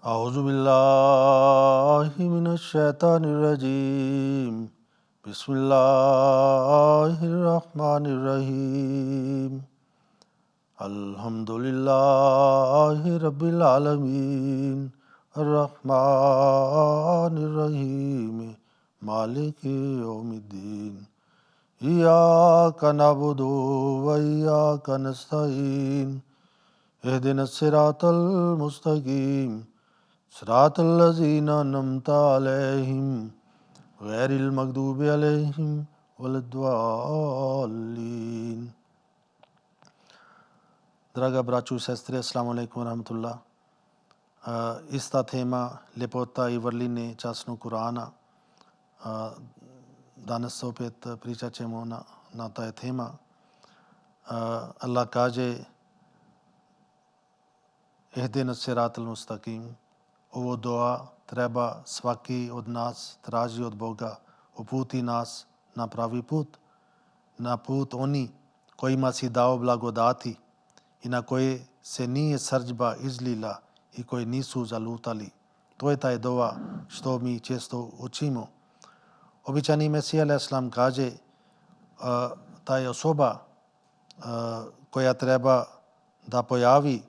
अऊज़ुबिल्लाहि मिनश्शैतानिर्रजीम बिस्मिल्लाहिर्रहमानिर्रहीम अल्हम्दुलिल्लाहि रब्बिल आलमीन अर्रहमानिर्रहीम मालिकि यौमिद्दीन इय्याका नअबुदु व इय्याका नस्तईन इहदिनस सिरातल मुस्तकीम सिरातल लज़ीना अन्अमता अलैहिम गैरिल मग़दूबि अलैहिम वलद्दाल्लीन. Draga braćo i sestre, assalamu alaikum wa rahmatullah. Ista tema, ljepota i vrline časnog Kur'ana. Danas opet pričat ćemo na taj tema. Allah kaže Ihdina siratal mustaqim. Ovo dua treba svaki od nas traži od Boga, uputi nas na pravi put, na put oni kojima si dao blagodati i na koje se nije srdžba izlila i koji nisu zalutali. To je taj dova što mi često učimo. Običani Mesija a.s. kaže taj osoba koja treba da pojavi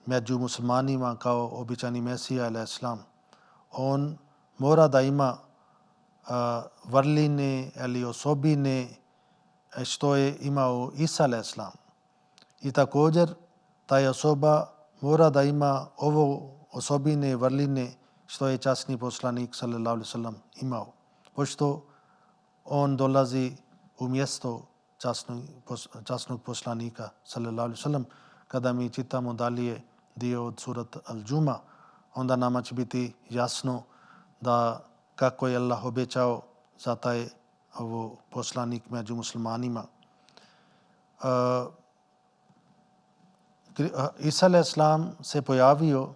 među muslimanima kao običani Mesija a.s. On mora da ima vrline ili osobine što je imao Isa a.s. I također taj osoba mora da ima ovo osobine vrline što je časni poslanik sallallahu alejhi ve sellem imao. Pošto on dolazi u mjesto časnog poslanika sallallahu alejhi ve sellem, kada mi čitamo dalje dio od surat Al-Džuma, onda nama će biti jasno da kako je Allah obećao za taj poslanik među muslimanima. Isa a.s. se pojavio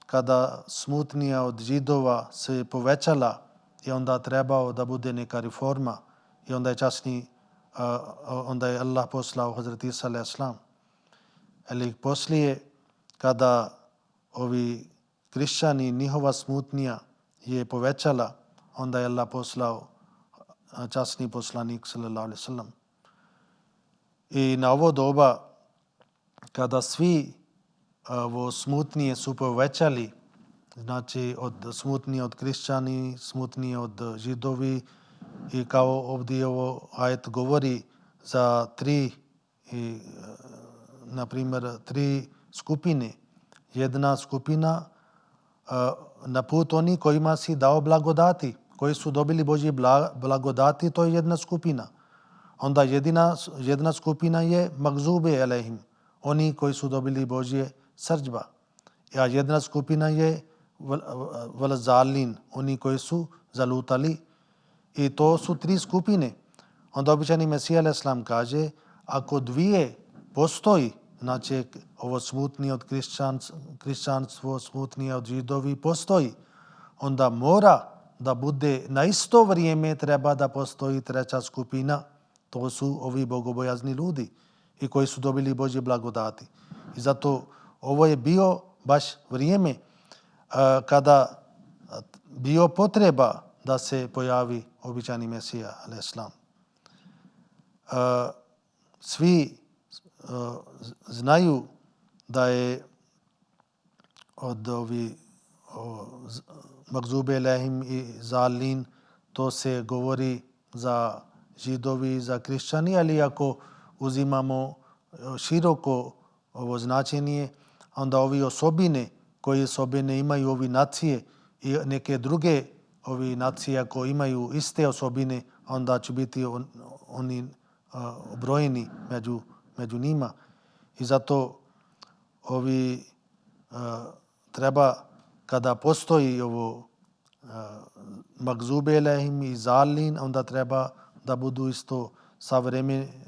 kada smutnija od Židova se povećala i onda trebao da bude neka reforma i onda je Allah poslao Hazret Isa a.s. Ali poslije kada ovi kršćani, njihova smutnija je povećala, onda je Allah poslao časni poslanik sallallahu alejhi ve sellem. I na ovo doba kada svi smutnije su povećali, znači smutnije od kršćani, smutnije od Židovi, i kao ovdje ovo ajet govori za tri skupine. Jedna skupina na put oni kojima si dao blagodati, koji su dobili Božje blagodati, to je jedna skupina. Onda jedna skupina je magzube alejhim, oni koji su dobili Božje srdžba. A jedna skupina je velazzalin, oni koji su zalutali. I to su tri skupine. Onda običani Mesija a.s. kaže, ako dvije postoji, znači ovo smutnije od kršćanstvo, smutnije od Židovi postoji, onda mora da bude na isto vrijeme treba da postoji treća skupina, to su ovi bogobojazni ljudi i koji su dobili Božje blagodati. I zato ovo je bio baš vrijeme kada bio potreba da se pojavi običani Mesija a.s. Svi znaju da je od ovi magzube alejhim i zalin, to se govori za Židovi, za kršćani, ali ako uzimamo široko ovo značenje, onda ovi osobine, koje osobine imaju ovi nacije i neke druge ovi nacije koji imaju iste osobine, onda će biti oni brojni među njima. I zato ovi treba, kada postoji ovo magzube alejhim i zalin, onda treba da budu isto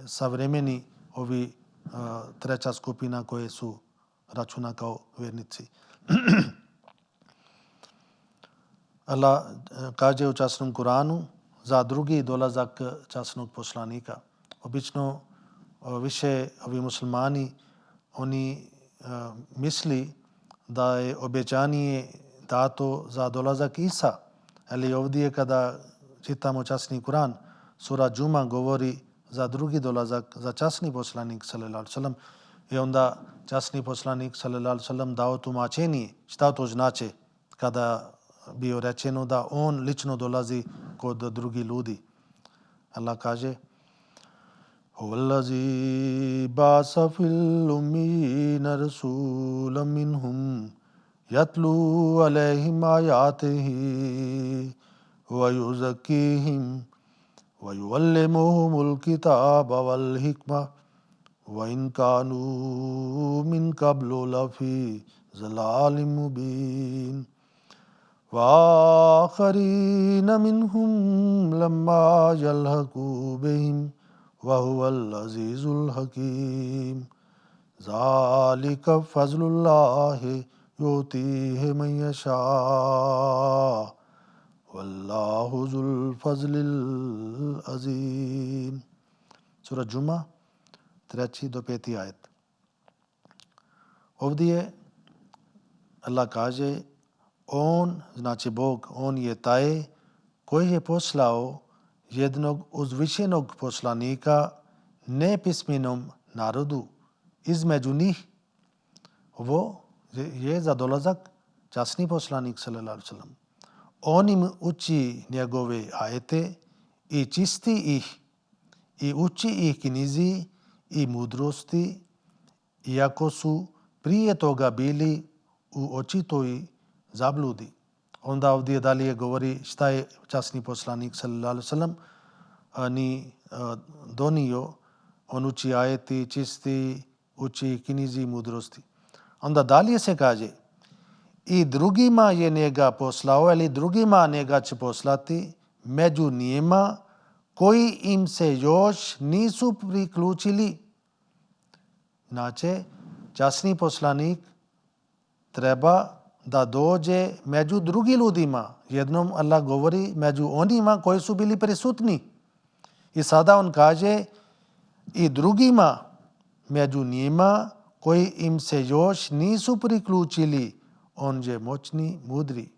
savremeni ovi treća skupina koje su računa kao vjernici. Allah kaže u časnom Kuranu za drugi dolazak časnog poslanika. Obično više ovi muslimani, oni misli da je obećanje dato za dolazak Isa. Ali ovdje kada čitamo časni Kur'an, sura Džuma govori za drugi dolazak, za časni poslanik sallallahu alejhi ve sellem, i onda časni poslanik sallallahu alejhi ve sellem dao tumačenje šta to znači kada bio rečeno da on lično dolazi kod drugih ljudi. Allah kaže: Huvallazi ba'asa fil ummiyina rasulan minhum yatlu alayhim ayatihi wa yuzakkihim wa yuallimuhumul kitaba wal hikma wa in kanu min qablu lafi zalalin mubin وآخرين منهم لما يلحقوا بهم وهو العزيز الحكيم ذلك فضل الله يؤتيه من يشاء والله ذو الفضل العظيم. Sura Džuma, 3. do 5. ajet. Ovdje Allah kaže: On, znači Bog, on je taj koji je poslao jednog uzvišenog poslanika nepismenom narodu između njih. Ovo je za dolazak časni poslanik sallallahu alejhi ve sellem. On im uči njegove ajete i čisti ih i uči ih knjizi i mudrosti, iako su prije toga bili u očitoj zabludi. Onda ovdje dalje govori šta je časni poslanik sallallahu alejhi ve sellem ni donio. On uči ajeti, čisti, uči knjizi mudrosti. Onda dalje se kaže: I drugima je njega poslao, ili drugima njega će poslati među njima koji im se još nisu priključili. Znači, časni poslanik treba da dođe među drugim ljudima. Jednom Allah govori među onima koji su bili prisutni. I sada on kaže i drugima među njima koji im se još nisu priključili. On je moćni, mudri.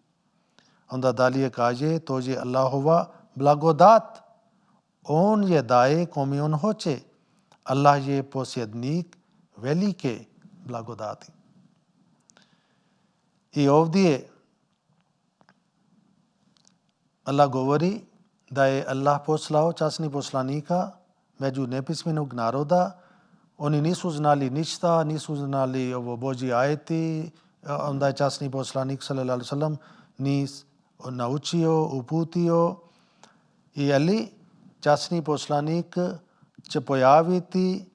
Onda dalje kaže, to je Allahova blagodat. On je daje kome on hoće. Allah je posjednik velike blagodati. I ovdje Allah govori da je Allah poslao časni poslanika među nepismenog naroda. Oni nisu znali ništa, nisu znali ovo Božji ajeti. Onda je časni poslanik sallallahu alejhi ve sellem ni naučio, uputio. I ali časni poslanik će pojaviti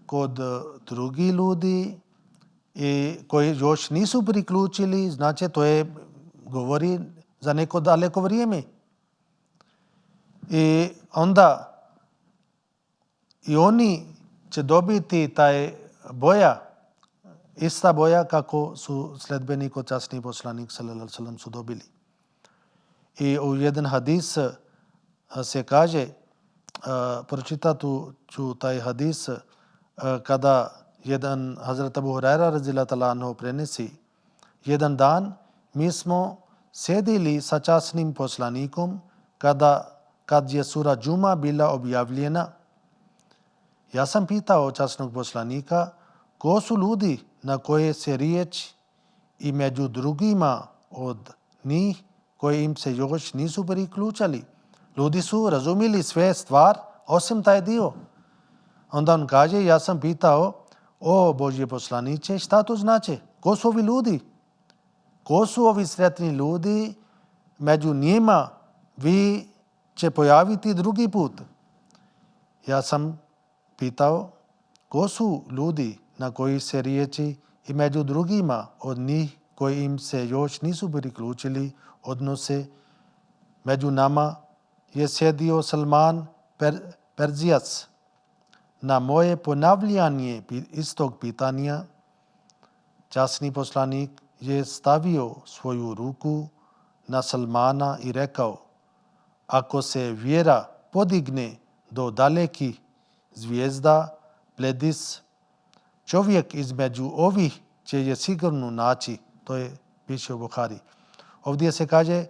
kod drugih ljudi i koji još nisu priključili, znači to je govori za neko daleko vrijeme. I onda i oni će dobiti taj boja, ista boja kako su sledbenik od časni poslanik sallallahu alejhi ve sellem su dobili. I u jedan hadis se kaže, pročitati ću taj hadis, kada jedan Hazrat Abu Hurajra radijallahu ta'ala anhu prenesi: jedan dan mi smo sedili sa časnim poslanikom kad je sura Džuma bila objavljena. Ja sam pitao časnog poslanika ko su ljudi na koje se riječ i među drugima od njih koji im se još nisu priključali. Ljudi su razumili sve stvar osim taj dio. Onda on kaže, ja sam pitao: O Božji poslaniče, šta to znači? Ko su ovi ljudi? Ko su ovi sretni ljudi? Među njima vi će pojaviti drugi put. Ja sam pitao ko su ljudi na koji se riječi i među drugima od njih koji im se još nisu priključili odnose. Među nama je sjedio Salman Perzijac. Na moje ponavljanje istog pitanja časni poslanik je stavio svoju ruku na Salmana i rekao: ako se vjera podigne do dalekih zvijezda Pledis, čovjek između ovih će je sigurno naći. To je piše u Buhari. ovdje se kaže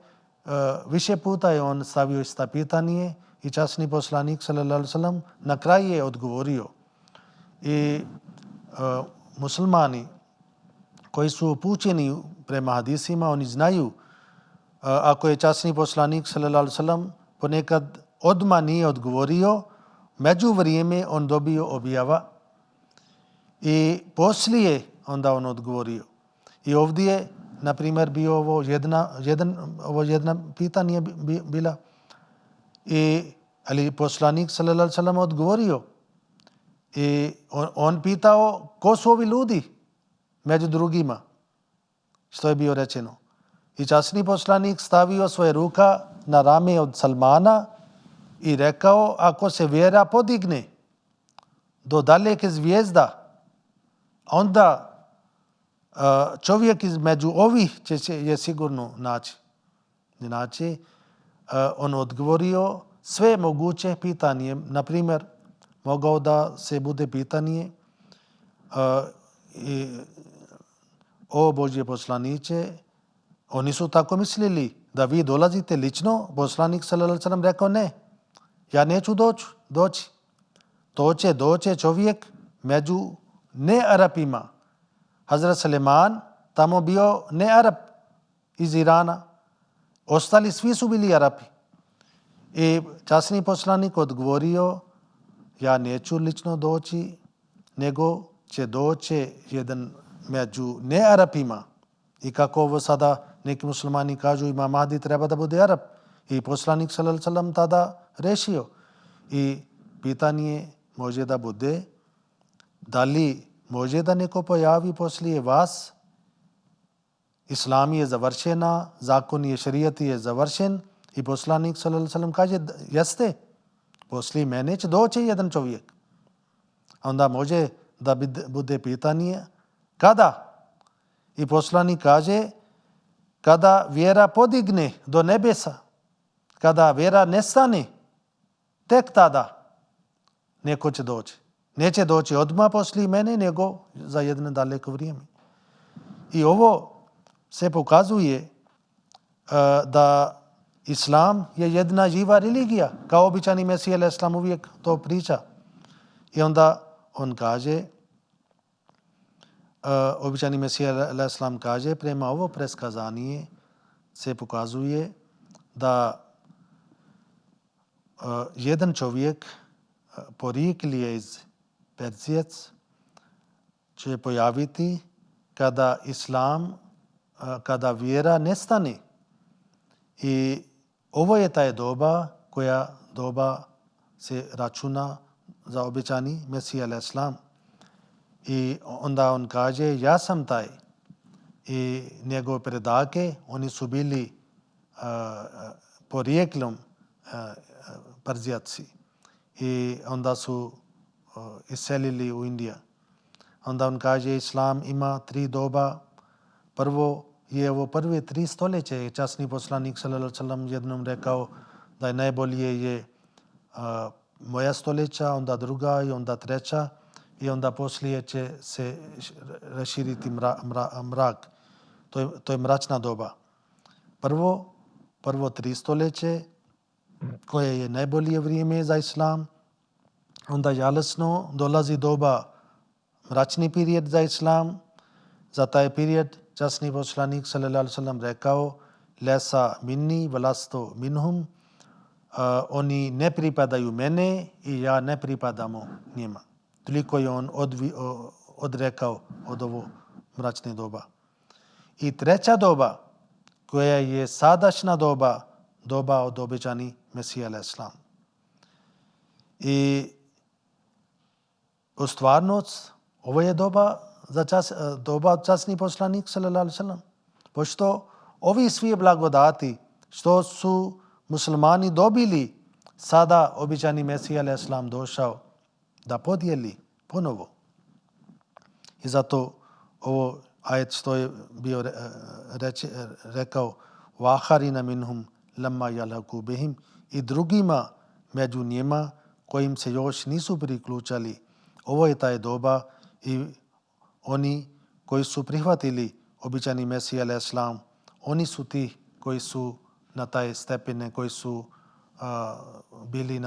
više puta je on stavio ista pitanje i časni poslanik sallallahu alejhi ve sellem na kraju je odgovorio. I muslimani koji su upućeni prema hadisima, oni znaju ako je časni poslanik sallallahu alejhi ve sellem ponekad odmah nije odgovorio, međuvrijeme on dobio objava i poslije onda on odgovorio. I ovdje, na primjer, bio ovo jedna pitanje bila, ali poslanik sallallahu alejhi ve sellem odgovorio. I on pitao ko su ovi ljudi među drugima, što je bio rečeno. I časni poslanik stavio svoje ruka na rame od Salmana i rekao, ako se vjera podigne do daleke zvijezda, onda čovjek između ovih će se je sigurno naći. Znači, on odgovorio sve moguće pitanje. Na primjer, mogao da se bude pitanje o Božje poslaniće, oni su tako mislili da vi dolazite lično. Poslanik sallallahu alejhi ve sellem rekao ne, ja neću doći. To će doći čovjek među ne-Arapima. Hazrat Suleman tamo bio ne-Arap iz Irana. Ostali svi su bili Arapi. I časni poslanik odgovorio, ja neću lično doći, nego će doći jedan među ne-Arapima. I kako ovo sada neki muslimani kažu, Imam Mahdi treba da bude Arap. I poslanik sallallahu alejhi ve sellem tada rešio. I pitanje može da bude, da li može da neko pojavi poslije vas, Islam je završena, zakon je, šerijat je završen i poslanik sallallahu alejhi ve sellem kaže, jeste, poslije mene će doći jedan čovjek. Onda može da bude pitanje, kada? I poslanik kaže, kada vjera podigne do nebesa, kada vjera nestane, tek tada neko će doći. Neće doći odmah poslije mene, nego za jedno daleko vrijeme. I ovo se pokazuje da Islam je jedna živa religija, kao običani Mesija alejhi selam uvijek to priča. I onda on kaže, običani Mesija alejhi selam kaže, prema ovo preskazanje se pokazuje da jedan čovjek porijekli iz Perzijec će pojaviti kada Islam, kada vjera nestane. I ovo je taj doba koja doba se računa za običani Mesija alejhi selam. I onda on kaže, ja sam taj. I njegove predake, oni su bili porijeklom Perzijaci. I onda su iselili u Indiju. Onda on kaže, Islam ima 3 doba. Prvo je ovo prve 3 stoljeće. Časni poslanik sallallahu alejhi ve sellem jednom rekao da je najbolje je moja stoljeća, onda druga i onda treća i onda poslije će se raširiti mrak. To je mračna doba. Prvo 3 stoljeće koje je najbolje vrijeme za Islam. Onda jasno dolazi doba mračni period za Islam. Za taj period časni poslanik sallallahu alejhi ve sellem rekao, lesa minni velasto minhum, oni ne pripadaju mene i ja ne pripadamo njima. Toliko je on odrekao od ovo mračne doba. I treća doba, koja je sadašnja doba od obećani Mesija alejhi selam. I u stvarnost, ovo je doba časni poslanik sallallahu alejhi ve sellem. Pošto ovi svi blagodati što su muslimani dobili, sada običani Mesija alejhi selam došao da podijeli ponovo. I zato ovo ajet što je bio rekao vaharina minhum lamma yalhaqu bihim, i drugima među njima kojim se još nisu priključali. Ovo je taj doba i oni koji su prihvatili običani Mesija alejhi selam, oni su ti koji su na taj stepene, koji su bili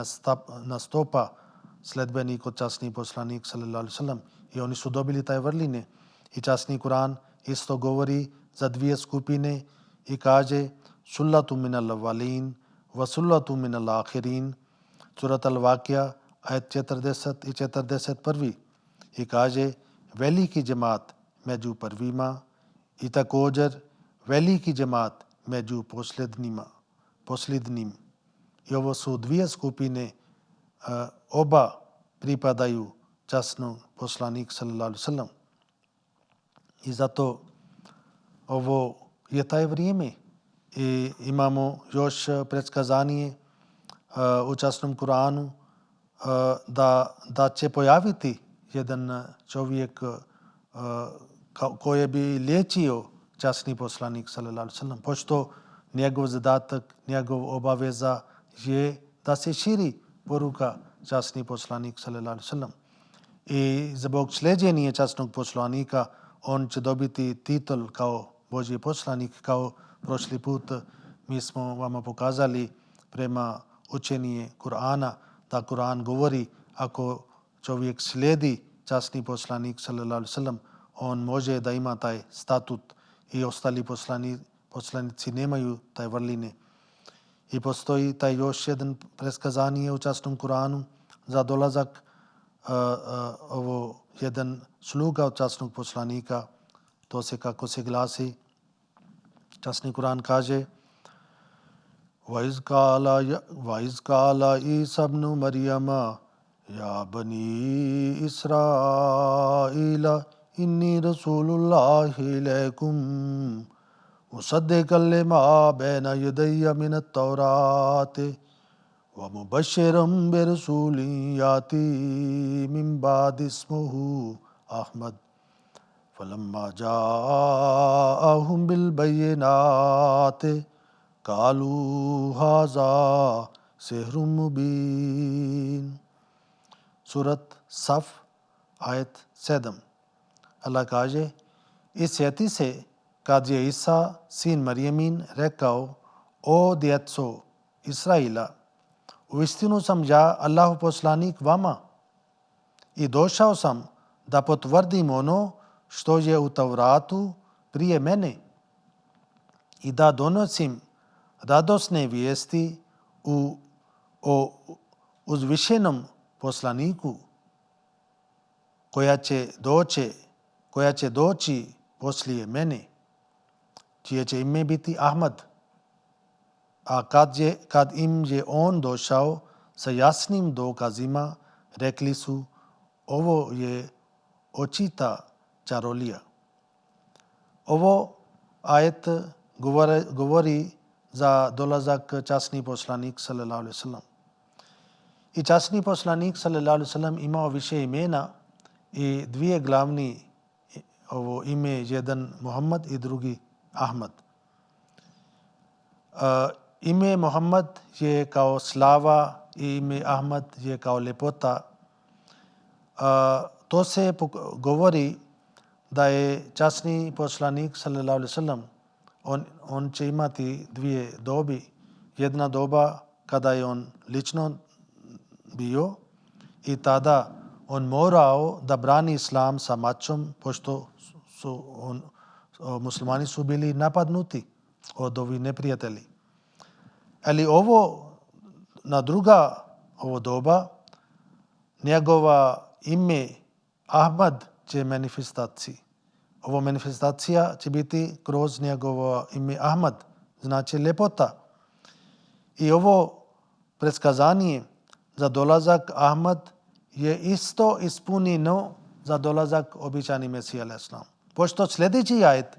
na stopa sledbenik od časni poslanik sallallahu alaihi wasallam i oni su dobili taj vrline. I časni Kur'an isto govori za dvije skupine i kaže sullatu minal awwalin wa sullatu minal akhirin. Surat Al-Vakija ajet 40 i 41. I kaže veliki džemat među prvima i također veliki džemat među posljednim. I ovo su dvije skupine, oba pripadaju časnom poslanik sallallahu alaihi wasallam. I zato ovo je taj vrijeme. I imamo još predskazanje u časnom Kur'anu da će pojaviti jedan čovjek koji bi liječio časni poslanik sallallahu alaihi wasallam, pošto njegov zadatak, njegov obaveza je da se širi poruka časni poslanik sallallahu alaihi wasallam. I zbog sljeđenja časnog poslanika on će dobiti titul kao Božji poslanik, kao prošli put mi smo vama pokazali prema učenje Kur'ana, da Kur'an govori ako čovjek slijedi časni poslanik sallallahu alaihi wasallam, on može da ima taj statut i ostali poslanici nemaju taj vrline. I postoji taj još jedan preskazanje u časnom Kur'anu za dolazak ovo jedan sluga od časnog poslanika. To se kako se glasi. Časni Kur'an kaže وَإِذْ قَالَ عِيسَى ابْنُ مَرْيَمَ يَا بَنِي إِسْرَائِيلَ إِنِّي رَسُولُ اللَّهِ إِلَيْكُمْ مُصَدِّقًا لِمَا بَيْنَ يَدَيَّ مِنَ التَّوْرَاةِ وَمُبَشِّرًا بِرَسُولٍ يَأْتِي مِنْ بَعْدِي اسْمُهُ أَحْمَدُ فَلَمَّا جَاءَهُمْ بِالْبَيِّنَاتِ قَالُوا هَذَا سِحْرٌ مُبِينٌ. Surat Saf, ajet 7. Allah kaže i sjeti se kad je Isa, sin Marijemin, rekao: O djeco Israila, uistinu sam ja Allahu poslanik vama i došao sam da potvrdim ono što je u Tavratu prije mene i da donosim radosne vijesti o uzvišenom poslaniku koja će doći poslije mene, čije će ime biti Ahmad. A kad im je on došao sa jasnim dokazima, rekli su: ovo je očita čarolija. Ovo ajet govori za dolazak časni poslanik sallallahu alaihi wasallam. I časni poslanik sallallahu alaihi wasallam imao više imena i dvije glavni ovo ime, jedan Muhammad i drugi Ahmad. Ime Muhammad je kao slava i ime Ahmad je kao ljepota. To se govori da je časni poslanik sallallahu alaihi wasallam, on će imati dvije dobi. Jedna doba kada je on lično bio i tada on morao da brani islam sa mačom, pošto muslimani su bili napadnuti od ovih neprijatelji. Ali ovo na druga doba, njegova ime Ahmad će manifestaciji. Ovo manifestacija će biti kroz njegovo ime Ahmad, znači ljepota. I ovo predskazanje za dolazak Ahmad je isto ispunjeno za dolazak običajni Mesija alejhi selam. Pošto sljedeći ajet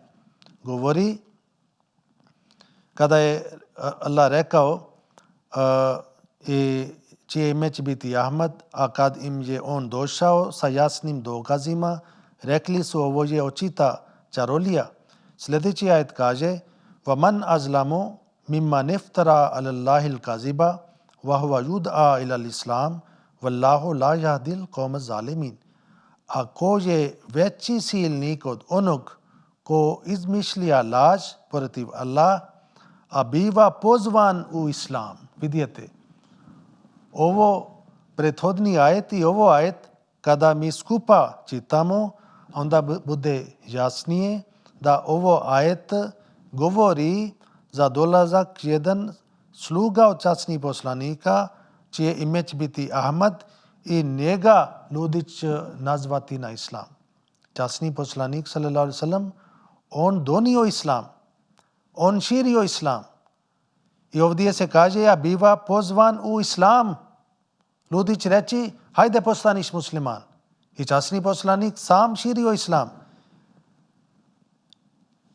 govori kada je Allah rekao čije ime će biti Ahmad, a kad im je on došao sa jasnim dokazima, rekli su ovo je očita čarolija. Sljedeći ajet kaže: وَمَنْ أَظْلَمُ مِمَّنِ افْتَرَى عَلَى اللَّهِ الْكَذِبَ وَهُوَ يُدْعَى إِلَى الْإِسْلَامِ وَاللَّهُ لَا يَهْدِي الْقَوْمَ الظَّالِمِينَ. A ko je veći silnik od onog ko izmišlja laž protiv Allah, a biva pozvan u islam. Vidite, ovo prethodni ajet i ovo ajet, kada mi skupa čitamo, onda bude jasnije da ovo ajet govori za dolazak jedan sluga od časnih poslanika, čije ime će biti Ahmad, i njega ljudi će nazvati na islam. Časni poslanik, sallallahu alaihi wasallam, on donio islam, on širio islam. I ovdje se kaže, ja biva pozvan u islam. Ljudi će reći, hajde postaniš musliman. I časni poslanik sam širio islam.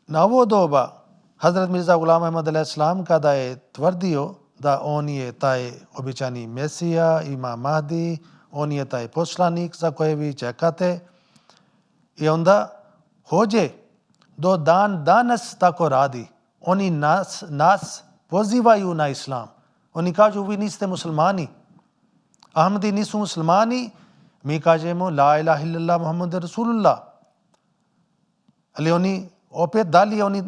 Na ovo doba, Hazrat Mirza Ghulam Ahmad alaih salam, kada je tvrdio da on je taj običani Mesija, Imam Mahdi, on je taj poslanik za koje vi čekate, i onda hođe do dan danas tako radi. Oni nas pozivaju na islam. Oni kažu, vi niste muslimani. Ahmadi nisu muslimani, mi kažemo la ilaha illallah Muhammad Rasulullah. Ali oni opet dalje oni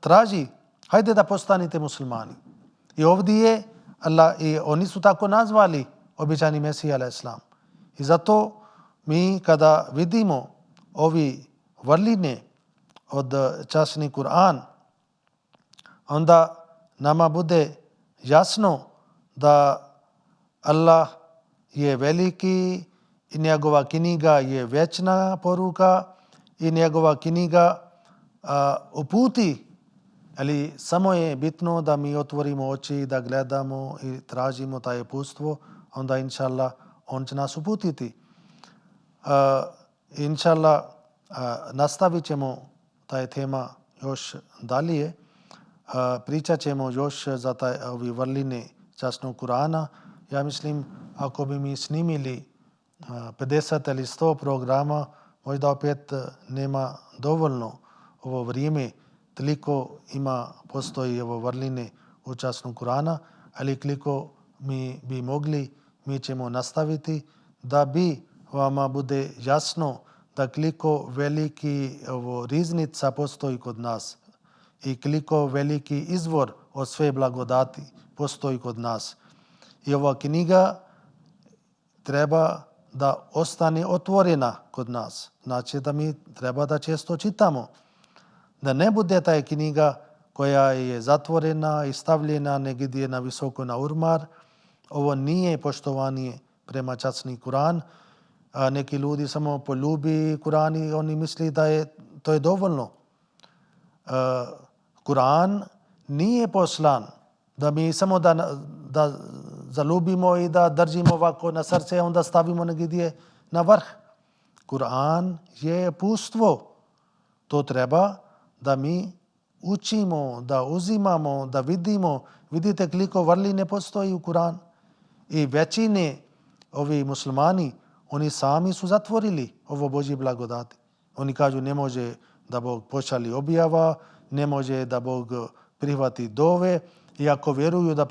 traži, hajde da postanete muslimani. I ovdje Allah, i oni su tako nazvali običani Mesija alaih salam. I zato mi kada vidimo ovi vrline od časni Kur'an, onda nama bude jasno da Allah je veliki i njegova knjiga je večna poruka i njegova knjiga uputi, ali samo je bitno da mi otvorimo oči, da gledamo i tražimo taj uputstvo, onda inšallah on će nas uputiti. Inšallah nastavit ćemo taj tema još dalje. Pričat ćemo još za ovi vrline časnog Kur'ana. Ja mislim, ako bi mi snimili 50 ili 100 programa, možda opet nema dovoljno ovo vrijeme, toliko postoji ovo vrline u časnog Kur'ana, ali koliko mi bi mogli, mi ćemo nastaviti da bi vama bude jasno da koliko veliki riznica postoji kod nas i koliko veliki izvor od sve blagodati postoji kod nas. I ova knjiga treba da ostane otvorena kod nas. Znači da mi treba da često čitamo. Da ne bude ta knjiga koja je zatvorena i stavljena negdje na visoko na urmar. Ovo nije poštovanje prema časni Kur'an. Neki ljudi samo poljubi Kur'an i oni misli da to je dovoljno. Kur'an nije poslan da mi samo da zaljubimo i da držimo ovako na srce, onda stavimo negdje na vrh. Kur'an je uputstvo. To treba da mi učimo, da uzimamo, da vidimo. Vidite koliko vrline postoji u Kur'an. I većine ovi muslimani, oni sami su zatvorili ovo Božje blagodati. Oni kažu ne može da Bog pošalji objava, ne može da Bog prihvati dove. I ako vjeruju da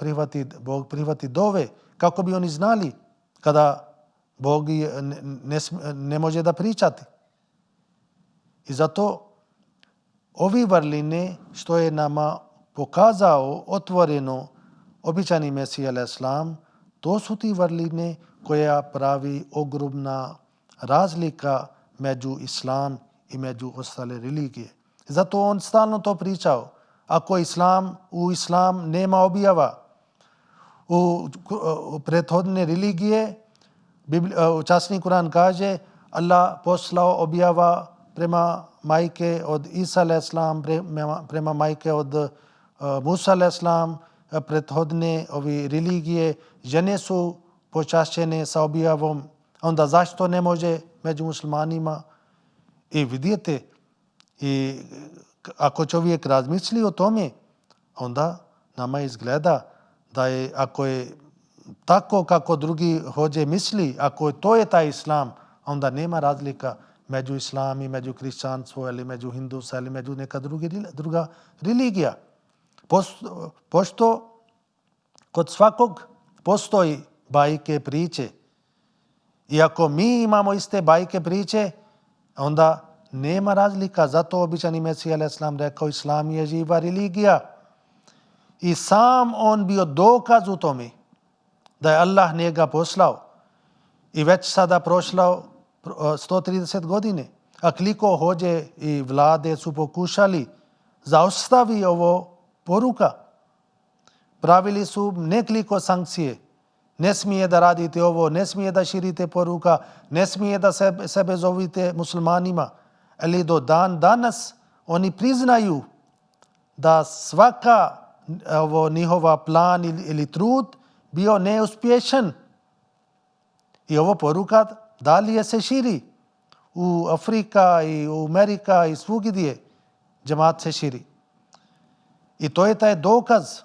Bog prihvati dove, kako bi oni znali kada Bog ne može da pričati? I zato ovi vrline što je nama pokazao otvoreno običani Mesija alaih salam, to su ti vrline koja pravi ogromna razlika među islam i među ostale religije. Zato on stalno to pričao. Ako u islam nema objava, u prethodne religije, časni Kur'an kaže, Allah poslao objava prema majke od Isa alaih salam, prema majke od Musa alaih salam, prethodne ovi religije, žene su počašćene sa objavom, onda zašto ne može među muslimanima? I vidite, i ako čovjek razmisli o tome, onda nama izgleda da je, ako je tako kako drugi hođe misli, ako to je taj islam, onda nema razlika među islam i među hrišćanstvo ili među hindusa ili među neka druga religija. Pošto kod svakog postoji bajke, priče. I ako mi imamo iste bajke, priče, onda nema razlika. Zato običani Mesija alaih salam rekao, islam je živa religija. I sam on bio dokaz u tome da je Allah njega poslao i već sada prošlo 130 godine. A koliko hođe i vlade su pokušali zaustavi ovo poruka. Pravili su nekoliko sankcije. Ne smije da radite ovo, ne smije da širite poruka, ne smije da sebe zovite muslimanima. Ali do dan danas oni priznaju da svaka njihova plan ili trud bio neuspješan. I ovo poruka dalje se širi. U Afrika i u Amerika i svugdje džemat se širi. I to je taj dokaz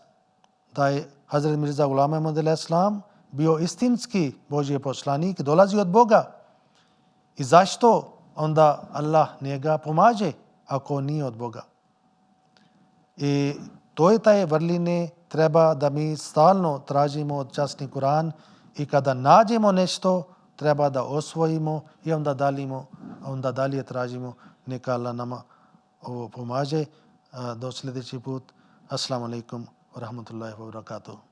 da je Hazret Mirza Ghulam Ahmad al-Islam bio istinski Božji poslanik, dolazi od Boga. I zašto onda Allah njega pomaže ako nije od Boga? I to je taj vrline treba da mi stalno tražimo od časni Kur'an i kada nađemo nešto treba da osvojimo i onda dalje tražimo, neka Allah nama ovo pomaže. Do sljedeći put. Assalamu alaikum wa rahmatullahi wa barakatuh.